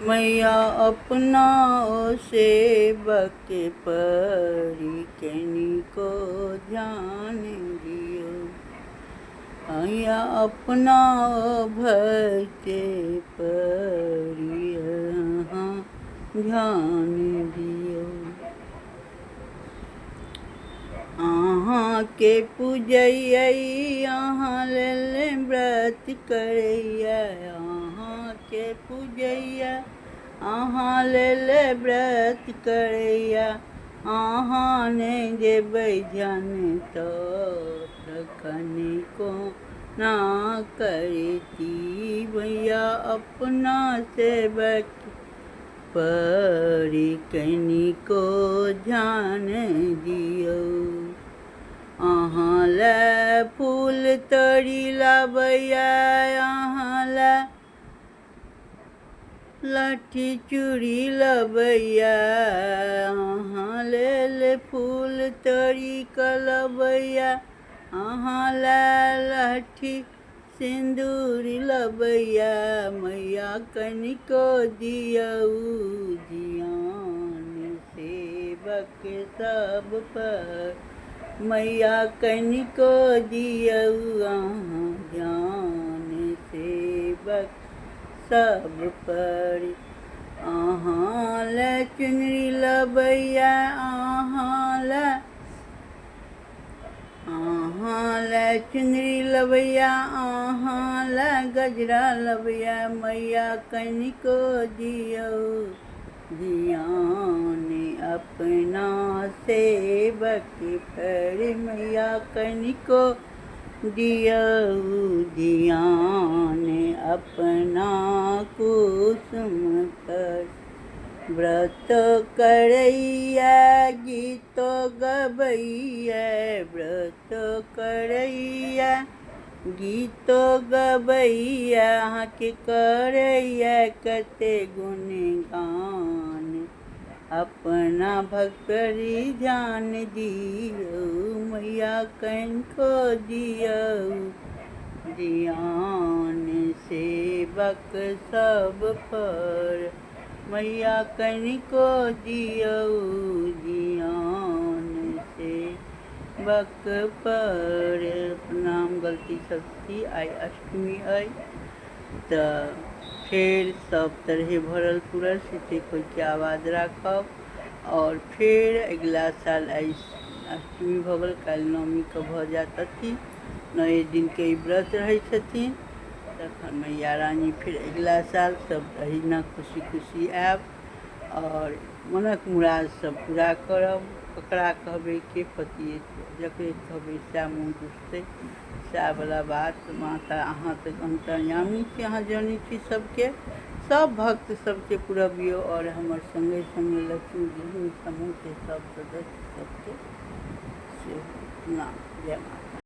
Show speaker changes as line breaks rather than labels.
मैया अपना सेवक परी केनी को ध्यान दियो। मैया अपना भक्त परी ध्यान दियो। अहाँ के पूजैया अहाँ ले व्रत करैया। अहाँ के पूजैया अहाँ ले व्रत करैया। अहाँ ने देबै ध्यान तो कनिको ना करती। मैया अपना सेवक परी कनिको ध्यान दियो। अहाँ ले फूल तोड़ी लाबैया। अहाँ ले लाठी चूड़ी लबैया। अहाँ ले फूल तोड़ी क लबैया। अहाँ ले लाठी सिंदूर लबैया। मैया कनिको दियौ ध्यान सेवक सब पर। मैया कनिको दियौ अहाँ ध्यान सेवक सब पर। अहाँ ले चुनरी लबैया। अहाँ ले चुनरी लबैया। अहाँ ले गजरा लबैया। मैया कनिको दियौ ध्यान अपना सेवक पर। मैया कनिको दियौ ध्यान अपना कुसुम पर। व्रत करैया गीत गबैया। व्रत करैया गीत गबैया। अहाँ के करैया कते गुणगान। अपना भक्त पर ध्यान दियो। मैया कनिको दियौ ध्यान सेवक सब पर। मैया कनिको दियौ ध्यान सेवक पर। प्रणाम। गलती सबकी आइ अष्टमी अइ तो फिर सब तरह भरल पूरल से कोई के आवाज़ राखब। और फिर अगला साल अष्टमी भ गेल, काल्हि नवमी के भ जात अथी 9 दिन के व्रत रहे छथिन। तखन मैया रानी फिर अगला साल सब अहिना खुशी खुशी आयब और मनक मुराद सब पूरा करब। ककरा कहबै के पतिए जकरे कहबै सएह मुँह दुसतै, सएह बला बात। माता अहाँ तऽ अंतर्यामी छी, अहाँ जानै छी सबके, सब भक्त सबके पुरबियो। और हमर संगे संगे लक्ष्मी गृहिणी समूह के सब सदस्य सबके से नाम जय माता।